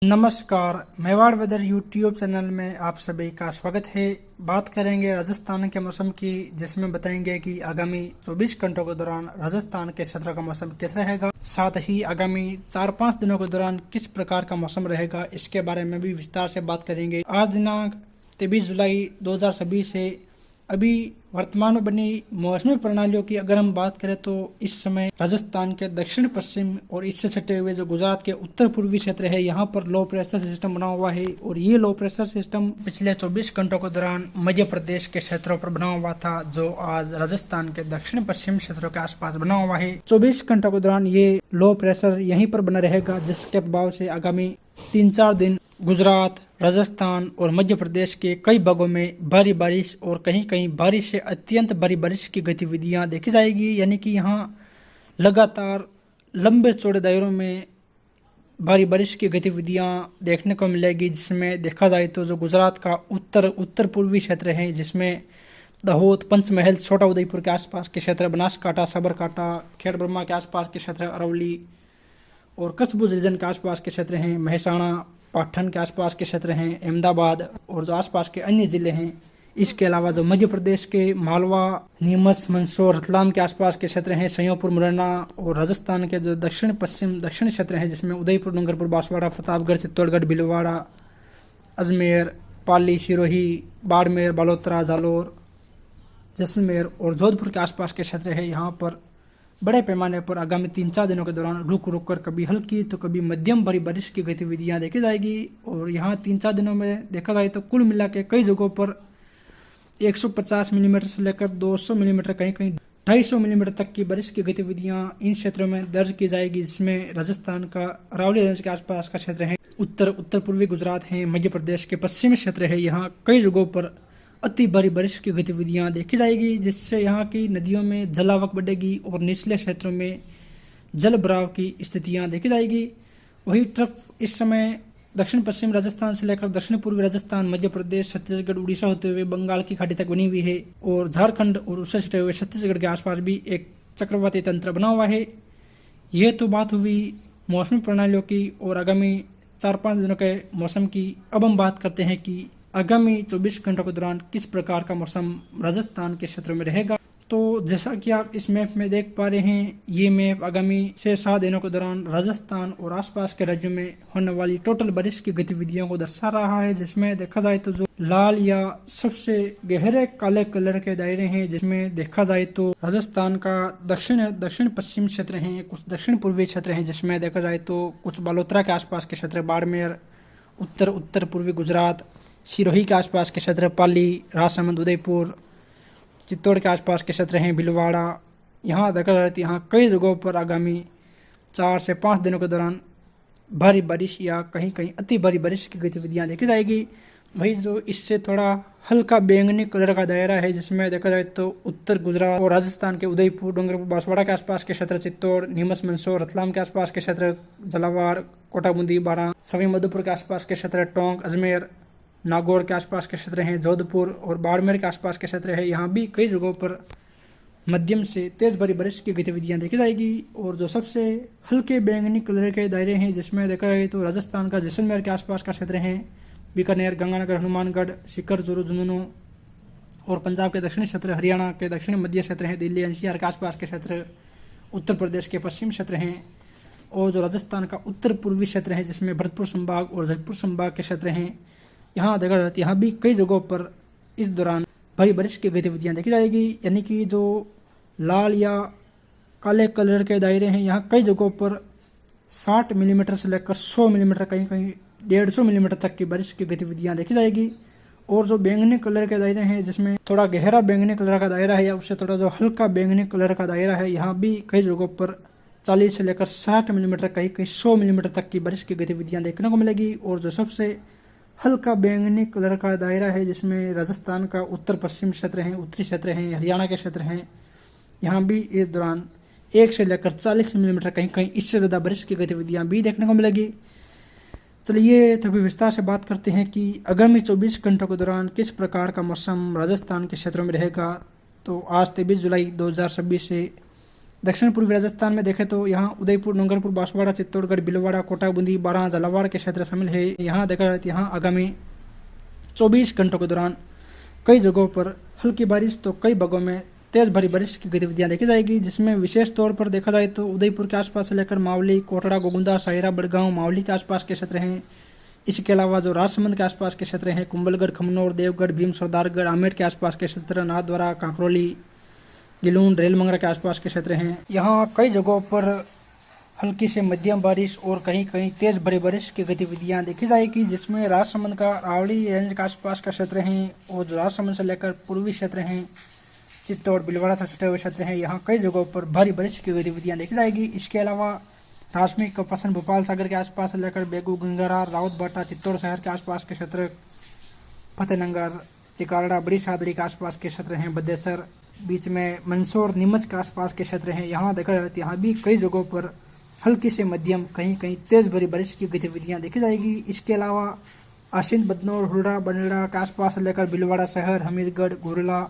नमस्कार, Mewar weather YouTube channel में आप सभी का स्वागत है। बात करेंगे राजस्थान के मौसम की, जिसमें बताएंगे कि आगामी 24 घंटों के दौरान राजस्थान के क्षेत्र का मौसम कैसा रहेगा, साथ ही आगामी 4-5 दिनों के दौरान किस प्रकार का मौसम रहेगा, इसके बारे में भी विस्तार से बात करेंगे। आज दिनांक 23 जुलाई 2026 है। अभी वर्तमान में बनी मौसमी प्रणालियों की अगर हम बात करें तो इस समय राजस्थान के दक्षिण पश्चिम और इससे सटे हुए जो गुजरात के उत्तर पूर्वी क्षेत्र है, यहाँ पर लो प्रेशर सिस्टम बना हुआ है और ये लो प्रेशर सिस्टम पिछले 24 घंटों के दौरान मध्य प्रदेश के क्षेत्रों पर बना हुआ था, जो आज राजस्थान के दक्षिण पश्चिम क्षेत्रों के आसपास बना हुआ है। 24 घंटों के दौरान ये लो प्रेशर यहीं पर बना रहेगा, जिसके प्रभाव से आगामी 3-4 दिन गुजरात, राजस्थान और मध्य प्रदेश के कई भागों में भारी बारिश और कहीं कहीं बारिश से अत्यंत भारी बारिश की गतिविधियां देखी जाएगी। यानी कि यहाँ लगातार लंबे चौड़े दायरों में भारी बारिश की गतिविधियां देखने को मिलेगी, जिसमें देखा जाए तो जो गुजरात का उत्तर पूर्वी क्षेत्र है, जिसमें दाहोद, पंचमहल, छोटा उदयपुर के आसपास के क्षेत्र, बनासकांठा, साबरकांठा, खेड़ ब्रह्मा के आसपास के क्षेत्र, अरवली और कच्छ भुज रीजन के आसपास के क्षेत्र हैं, महसाणा, पाटन के आसपास के क्षेत्र हैं, अहमदाबाद और जो आसपास के अन्य जिले हैं। इसके अलावा जो मध्य प्रदेश के मालवा, नीमच, मंदसौर, रतलाम के आसपास के क्षेत्र हैं, श्योपुर, मुरैना और राजस्थान के जो दक्षिण क्षेत्र हैं, जिसमें उदयपुर, डूंगरपुर, बांसवाड़ा, प्रतापगढ़, चित्तौड़गढ़, भीलवाड़ा, अजमेर, पाली, सिरोही, बाड़मेर, बालोतरा, जालोर, जैसलमेर और जोधपुर के आसपास के क्षेत्र है। यहाँ पर बड़े पैमाने पर आगामी 3-4 दिनों के दौरान रुक रुक कर कभी हल्की तो कभी मध्यम भारी बारिश की गतिविधियां देखी जाएगी। और यहाँ 3-4 दिनों में देखा जाए तो कुल मिला के कई जगहों पर 150 मिलीमीटर से लेकर 200 मिलीमीटर, कहीं कहीं 250 मिलीमीटर तक की बारिश की गतिविधियां इन क्षेत्रों में दर्ज की जाएगी, जिसमें राजस्थान का अरावली रेंज के आसपास का क्षेत्र है, उत्तर पूर्वी गुजरात है, मध्य प्रदेश के पश्चिमी क्षेत्र है। यहाँ कई जगहों पर अति भारी बारिश की गतिविधियां देखी जाएगी, जिससे यहाँ की नदियों में जलावक बढ़ेगी और निचले क्षेत्रों में जल भराव की स्थितियां देखी जाएगी। वही तरफ इस समय दक्षिण पश्चिम राजस्थान से लेकर दक्षिण पूर्वी राजस्थान, मध्य प्रदेश, छत्तीसगढ़, उड़ीसा होते हुए बंगाल की खाड़ी तक बनी हुई है और झारखंड और उससे सटे हुए छत्तीसगढ़ के आसपास भी एक चक्रवाती तंत्र बना हुआ है। ये तो बात हुई मौसमी प्रणालियों की और आगामी 4-5 दिनों के मौसम की। अब हम बात करते हैं कि आगामी 24 घंटों के दौरान किस प्रकार का मौसम राजस्थान के क्षेत्रों में रहेगा। तो जैसा कि आप इस मैप में देख पा रहे हैं, ये मैप आगामी 6-7 दिनों के दौरान राजस्थान और आसपास के राज्यों में होने वाली टोटल बारिश की गतिविधियों को दर्शा रहा है, जिसमें देखा जाए तो जो लाल या सबसे गहरे काले कलर के दायरे हैं, जिसमें देखा जाए तो राजस्थान का दक्षिण पश्चिम क्षेत्र है, कुछ दक्षिण पूर्वी क्षेत्र है, जिसमें देखा जाए तो कुछ बालोतरा के आसपास के क्षेत्र, बाड़मेर, उत्तर पूर्वी गुजरात, सिरोही के आसपास के क्षेत्र, पाली, राजसमंद, उदयपुर, चित्तौड़ के आसपास के क्षेत्र हैं, भीलवाड़ा। यहाँ देखा जाए तो यहाँ कई जगहों पर आगामी 4 से 5 दिनों के दौरान भारी बारिश या कहीं कहीं अति भारी बारिश की गतिविधियाँ देखी जाएगी। वही जो इससे थोड़ा हल्का बैंगनी कलर का दायरा है, जिसमें देखा जाए तो उत्तर गुजरात और राजस्थान के उदयपुर, डूंगरपुर, बांसवाड़ा के आसपास के क्षेत्र, चित्तौड़, नीमच, मंदसौर, रतलाम के आसपास के क्षेत्र, झालावाड़, कोटा बूंदी, बारां, सवाई माधोपुर के आसपास के क्षेत्र, टोंक, अजमेर, नागौर के आसपास के क्षेत्र हैं, जोधपुर और बाड़मेर के आसपास के क्षेत्र है। यहाँ भी कई जगहों पर मध्यम से तेज भारी बारिश की गतिविधियां देखी जाएगी। और जो सबसे हल्के बैंगनी कलर के दायरे हैं, जिसमें देखा जाए तो राजस्थान का जैसलमेर के आसपास का क्षेत्र है, बीकानेर, गंगानगर, हनुमानगढ़, सीकर, चूरू, झुंझुनू और पंजाब के दक्षिणी क्षेत्र, हरियाणा के दक्षिणी मध्य क्षेत्र है, दिल्ली एनसीआर के आसपास के क्षेत्र, उत्तर प्रदेश के पश्चिम क्षेत्र हैं और जो राजस्थान का उत्तर पूर्वी क्षेत्र है, जिसमें भरतपुर संभाग और जयपुर संभाग के क्षेत्र हैं। यहाँ देखा जाए यहाँ भी कई जगहों पर इस दौरान भारी बारिश की गतिविधियां देखी जाएगी। यानी कि जो लाल या काले कलर के दायरे हैं, यहाँ कई जगहों पर 60 मिलीमीटर से लेकर 100 मिलीमीटर, कहीं कहीं 150 मिलीमीटर तक की बारिश की गतिविधियां देखी जाएगी। और जो बैंगनी कलर के दायरे हैं, जिसमें थोड़ा गहरा बैंगनी कलर का दायरा है या उससे थोड़ा जो हल्का बैंगनी कलर का दायरा है, यहाँ भी कई जगहों पर 40 से लेकर 60 मिलीमीटर, कहीं कहीं 100 मिलीमीटर तक की बारिश की गतिविधियां देखने को मिलेगी। और जो सबसे हल्का बैंगनी कलर का दायरा है, जिसमें राजस्थान का उत्तर पश्चिम क्षेत्र है, उत्तरी क्षेत्र है, हरियाणा के क्षेत्र हैं, यहाँ भी इस दौरान 1 से लेकर 40 मिलीमीटर, कहीं कहीं इससे ज़्यादा बारिश की गतिविधियाँ भी देखने को मिलेगी। चलिए तो अभी विस्तार से बात करते हैं कि आगामी 24 घंटों के दौरान किस प्रकार का मौसम राजस्थान के क्षेत्रों में रहेगा। तो आज 23 जुलाई 2026 से दक्षिण पूर्वी राजस्थान में देखें तो यहाँ उदयपुर, डूंगरपुर, बांसवाड़ा, चित्तौड़गढ़, भीलवाड़ा, कोटा, बूंदी, बारां, झालावाड़ के क्षेत्र शामिल है। यहाँ देखा जाए तो यहाँ आगामी 24 घंटों के दौरान कई जगहों पर हल्की बारिश तो कई भागों में तेज भरी बारिश की गतिविधियां देखी जाएगी, जिसमें विशेष तौर पर देखा जाए तो उदयपुर के आसपास से लेकर मावली, कोटड़ा, गोगुंदा, सायरा, बड़गांव, मावली के आसपास के क्षेत्र हैं। इसके अलावा जो राजसमंद के आसपास के क्षेत्र हैं, कुंभलगढ़, खमनौर, देवगढ़, भीम, सरदारगढ़, आमेर के आसपास के क्षेत्र, नाथद्वारा, कांकरोली, गिलून, रेलमंगरा के आसपास के क्षेत्र हैं। यहाँ कई जगहों पर हल्की से मध्यम बारिश और कहीं कहीं तेज भरी बारिश की गतिविधियां देखी जाएगी, जिसमें राजसमंद का रावड़ी रेंज के आसपास का क्षेत्र हैं और जो राजसमंद से लेकर पूर्वी क्षेत्र हैं, चित्तौड़, भीलवाड़ा से सटे हुए क्षेत्र हैं, यहाँ कई जगहों पर भारी बारिश की गतिविधियां देखी जाएगी। इसके अलावा राजमी, कपसन, भोपाल सागर के आसपास से लेकर बेगू, गंगारा, रावतबाटा, चित्तौड़ शहर के आसपास के क्षेत्र, फतेहनगर, चिकारड़ा, बड़ी सादड़ी के आसपास के क्षेत्र हैं, बद्देसर, बीच में मंदसौर, नीमच के आसपास के क्षेत्र हैं। यहाँ देखा जाए तो यहाँ भी कई जगहों पर हल्की से मध्यम कहीं कहीं तेज भरी बारिश की गतिविधियां देखी जाएगी। इसके अलावा आसिंद, बदनौर, हुडा, बनेड़ा के आसपास से लेकर भीलवाड़ा शहर, हमीरगढ़, घोरला,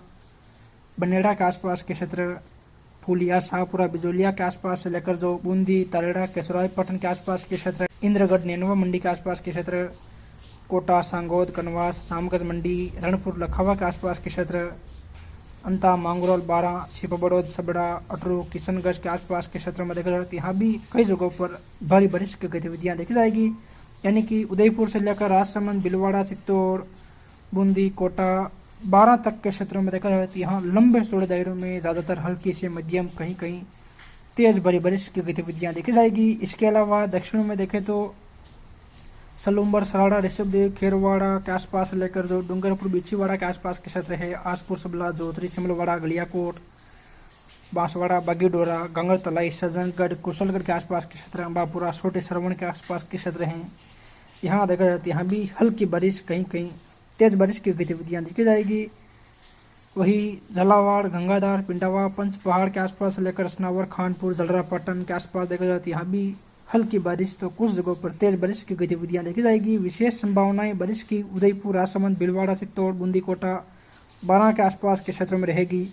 बनेड़ा के आसपास के क्षेत्र, फूलिया, शाहपुरा, बिजोलिया के आसपास से लेकर जो बूंदी, तालेड़ा, केसराय पटन के आसपास के क्षेत्र, इंद्रगढ़, नैनवा मंडी के आसपास के क्षेत्र, कोटा, सांगोद, कनवास, रामगंज मंडी, रणपुर, लखावा के आसपास के क्षेत्र, अंता, मांगरोल, बारां, छिपबड़ौद, सबड़ा, अटरू, किशनगंज के आसपास के क्षेत्रों में देखा जाए तो यहाँ भी कई जगहों पर भारी बारिश की गतिविधियां देखी जाएगी। यानी कि उदयपुर से लेकर राजसमंद, भीलवाड़ा, चित्तौड़, बूंदी, कोटा, बारां तक के क्षेत्रों में देखा जाए तो यहाँ लंबे चौड़े दायरों में ज़्यादातर हल्की से मध्यम कहीं कहीं तेज भरी बारिश की गतिविधियां देखी जाएगी। इसके अलावा दक्षिण में देखें तो सलूम्बर, सराड़ा, ऋषभदेव, खेरवाड़ा के आसपास लेकर जो डूंगरपुर, बिछीवाड़ा के आसपास के क्षेत्र है, आसपुर, सबला, जोतरी, सिमलवाड़ा, गलियाकोट, बांसवाड़ा, बागीडोरा, गंगर तलाई, सज्जनगढ़, कुशलगढ़ के आसपास के क्षेत्र, अम्बापुरा, छोटे सरवण के आसपास के क्षेत्र हैं। यहाँ देखा जाए तो यहाँ भी हल्की बारिश कहीं कहीं तेज बारिश की गतिविधियाँ देखी जाएगी। वही झालावाड़, गंगाधार, पिंडावा, पंच पहाड़ के आसपास लेकर असनावर, खानपुर, जलरा, पटन के आसपास देखा जाए तो यहाँ भी हल्की बारिश तो कुछ जगहों पर तेज बारिश की गतिविधियां देखी जाएगी। विशेष संभावनाएं बारिश की उदयपुर, राजसमंद, भीलवाड़ा, चित्तौड़, बूंदी, कोटा, बारां के आसपास के क्षेत्रों में रहेगी।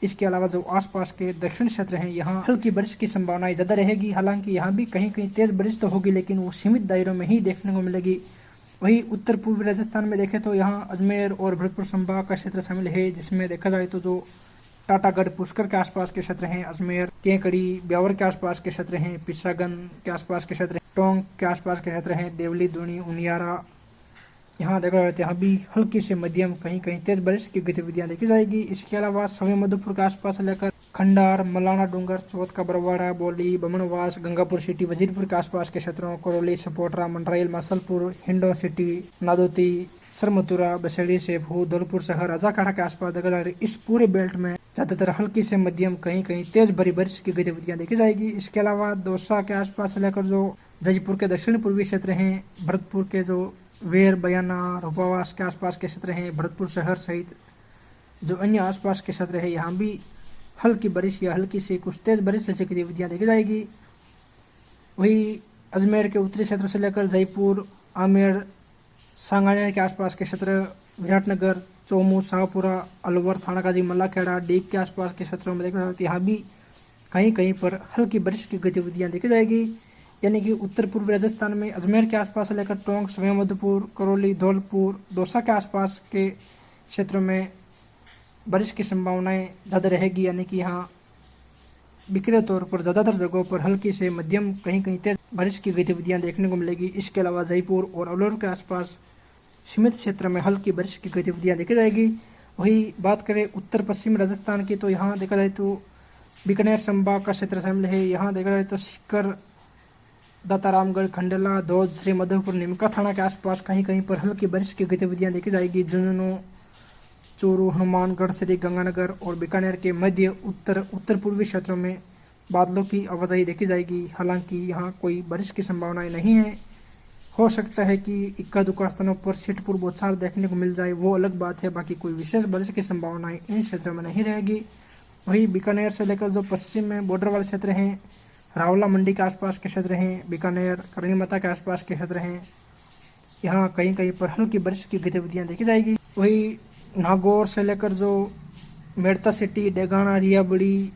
इसके अलावा जो आसपास के दक्षिण क्षेत्र हैं यहाँ हल्की बारिश की संभावनाएं ज़्यादा रहेगी। हालांकि यहाँ भी कहीं कहीं तेज बारिश तो होगी, लेकिन वो सीमित दायरों में ही देखने को मिलेगी। वही उत्तर पूर्वी राजस्थान में देखें तो यहाँ अजमेर और भरतपुर संभाग का क्षेत्र शामिल है, जिसमें देखा जाए तो जो टाटागढ़, पुष्कर के आसपास के क्षेत्र हैं, अजमेर, केकड़ी, ब्यावर के आसपास के क्षेत्र हैं, पिसागन के आसपास के क्षेत्र, टोंक के आसपास के क्षेत्र हैं, देवली, दूनी, उनियारा, यहाँ देखा जाए तो यहाँ भी हल्की से मध्यम कहीं कहीं तेज बारिश की गतिविधियां देखी जाएगी। इसके अलावा सवी मधुपुर के आसपास लेकर खंडार, मलाना डूंगर, चौथ का बरवाड़ा, बोली, बमनवास, गंगापुर सिटी, वजीरपुर के आसपास के क्षेत्रों, करौली, सपोटरा, मंडराइल, मासलपुर, हिंडो सिटी, नादोती, सरमथुरा, बसेड़ी, सेफू, धौलपुर शहर, राजाखाड़ा के आसपास देखा जाए इस पूरे बेल्ट में ज़्यादातर हल्की से मध्यम कहीं कहीं तेज भरी बारिश की गतिविधियां देखी जाएगी। इसके अलावा दौसा के आसपास से लेकर जो जयपुर के दक्षिण पूर्वी क्षेत्र हैं, भरतपुर के जो वेर, बयाना, रूपावास के आसपास के क्षेत्र हैं, भरतपुर शहर सहित जो अन्य आसपास के क्षेत्र है, यहाँ भी हल्की बारिश या हल्की से कुछ तेज बारिश जैसी गतिविधियाँ देखी जाएगी। वही अजमेर के उत्तरी क्षेत्र से लेकर जयपुर, आमेर, सांगानेर के आसपास के क्षेत्र, विराटनगर, चौमू, शाहपुरा, अलवर, थानागाजी, मल्लाखेड़ा, डीग के आसपास के क्षेत्रों में देखा जाए तो यहाँ भी कहीं कहीं पर हल्की बारिश की गतिविधियाँ देखी जाएगी। यानी कि उत्तर पूर्वी राजस्थान में अजमेर के आसपास से लेकर टोंक, सवाईमाधोपुर, करौली, धौलपुर, दौसा के आसपास के क्षेत्रों में बारिश की संभावनाएं ज़्यादा रहेगी। यानी कि यहाँ बिखरे तौर पर ज़्यादातर जगहों पर हल्की से मध्यम कहीं कहीं तेज बारिश की गतिविधियां देखने को मिलेगी। इसके अलावा जयपुर और अलवर के आसपास सीमित क्षेत्र में हल्की बारिश की गतिविधियां देखी जाएगी। वही बात करें उत्तर पश्चिम राजस्थान की तो यहाँ देखा जाए तो बीकानेर संभाग का क्षेत्र शामिल है। यहाँ देखा जाए तो सीकर, दातारामगढ़, खंडेला, धौज, श्री मधुपुर, निमका थाना के आसपास कहीं कहीं पर हल्की बारिश की गतिविधियां देखी जाएगी। झुंझुनू, चूरू, हनुमानगढ़, श्री गंगानगर और बीकानेर के मध्य उत्तर पूर्वी क्षेत्रों में बादलों की आवाजाही देखी जाएगी। हालांकि यहाँ कोई बारिश की संभावनाएं नहीं है। हो सकता है कि इक्का दुक्का स्थानों पर छिटपुर बौछार देखने को मिल जाए, वो अलग बात है। बाकी कोई विशेष बारिश की संभावनाएं इन क्षेत्रों में नहीं रहेगी। वही बीकानेर से लेकर जो पश्चिम में बॉर्डर वाले क्षेत्र हैं, रावला मंडी के आसपास के क्षेत्र हैं, बीकानेर, करणी माता के आसपास के क्षेत्र हैं, यहाँ कहीं कहीं पर हल्की बारिश की गतिविधियाँ देखी जाएगी। वही नागौर से लेकर जो मेड़ता सिटी, डेगाना, रियाबड़ी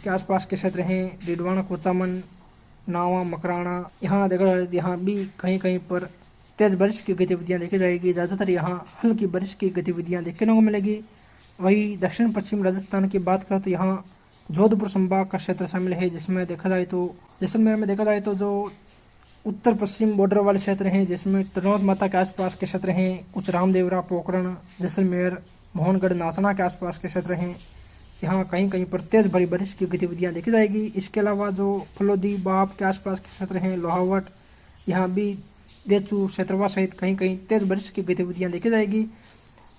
के आसपास के क्षेत्र हैं, डीडवाना, कुचामन, नावा, मकराना, यहाँ देखा जाए यहाँ भी कहीं कहीं पर तेज बारिश की गतिविधियां देखी जाएगी। ज़्यादातर यहाँ हल्की बारिश की गतिविधियां देखने को मिलेगी। वही दक्षिण पश्चिम राजस्थान की बात करें तो यहाँ जोधपुर संभाग का क्षेत्र शामिल है, जिसमें देखा जाए तो जैसलमेर में देखा जाए तो जो उत्तर पश्चिम बॉर्डर वाले क्षेत्र हैं, जिसमें त्रिलोक माता के आसपास के क्षेत्र हैं, कुछ रामदेवरा, पोखरण, जैसलमेर, मोहनगढ़, नाचना के आसपास के क्षेत्र हैं, यहाँ कहीं कहीं पर तेज भरी बारिश की गतिविधियां देखी जाएगी। इसके अलावा जो फलोदी, बाप के आसपास के क्षेत्र हैं, लोहावट, यहाँ भी देचू, क्षेत्रवा सहित कहीं कहीं तेज बारिश की गतिविधियां देखी जाएगी।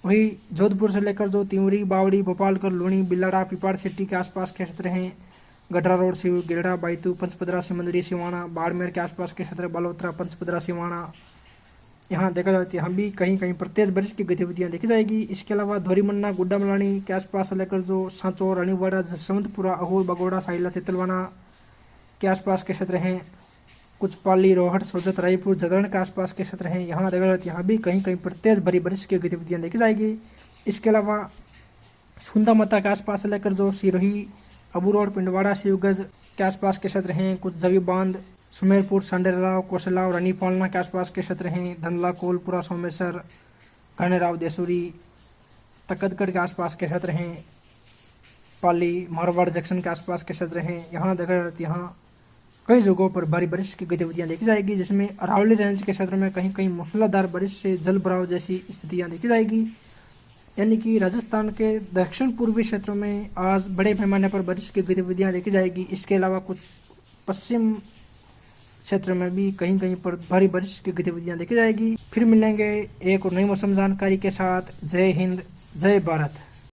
वही जोधपुर से लेकर जो तिमरी, बावड़ी, भोपालकर, लूणी, बिलाड़ा, पिपाड़ सिटी के आसपास के क्षेत्र हैं, गडरा रोड, शिव, गिलड़ा, बैतू, पंचपदरा, सिमंदरी, सिवाना, बाड़मेर के आसपास के क्षेत्र, बालोतरा, पंचपदरा, सिवाना, यहाँ देखा जाए यहाँ भी कहीं कहीं पर तेज बारिश की गतिविधियां देखी जाएगी। इसके अलावा धोरीमन्ना, गुड्डा मलानी के आसपास से लेकर जो सांचो, रानीवाड़ा, जसवंतपुरा, अहूर, बगोड़ा, साइला, चितलवाना के आसपास के क्षेत्र हैं, कुछ पाली, रोहट, सोजत, रायपुर, जगरण के आसपास के क्षेत्र हैं, यहाँ देखा जाए यहाँ भी कहीं कहीं पर तेज भरी बारिश की गतिविधियां देखी जाएगी। इसके अलावा सुंदा माता के आसपास से लेकर जो सिरोही, अबू रोड, पिंडवाड़ा, शिवगंज के आसपास के क्षेत्र हैं, कुछ जवी बांध, सुमेरपुर, संडेराव, कोसलाव, रानीपालना के आसपास के क्षेत्र हैं, धनला, कोलपुरा, सोमेश्वर, घनेराव, देसूरी, तकदगढ़ के आसपास के क्षेत्र हैं, पाली, मारवाड़ जंक्शन के आसपास के क्षेत्र हैं, यहाँ देखा जाए यहाँ कई जगहों पर भारी बारिश की गतिविधियां देखी जाएगी, जिसमें अरावली रेंज के क्षेत्र में कहीं कहीं मूसलाधार बारिश से जल भराव जैसी स्थितियां देखी जाएगी। यानी कि राजस्थान के दक्षिण पूर्वी क्षेत्रों में आज बड़े पैमाने पर बारिश की गतिविधियां देखी जाएगी। इसके अलावा कुछ पश्चिम क्षेत्र में भी कहीं कहीं पर भारी बारिश की गतिविधियां देखी जाएगी। फिर मिलेंगे एक और नई मौसम जानकारी के साथ। जय हिंद, जय भारत।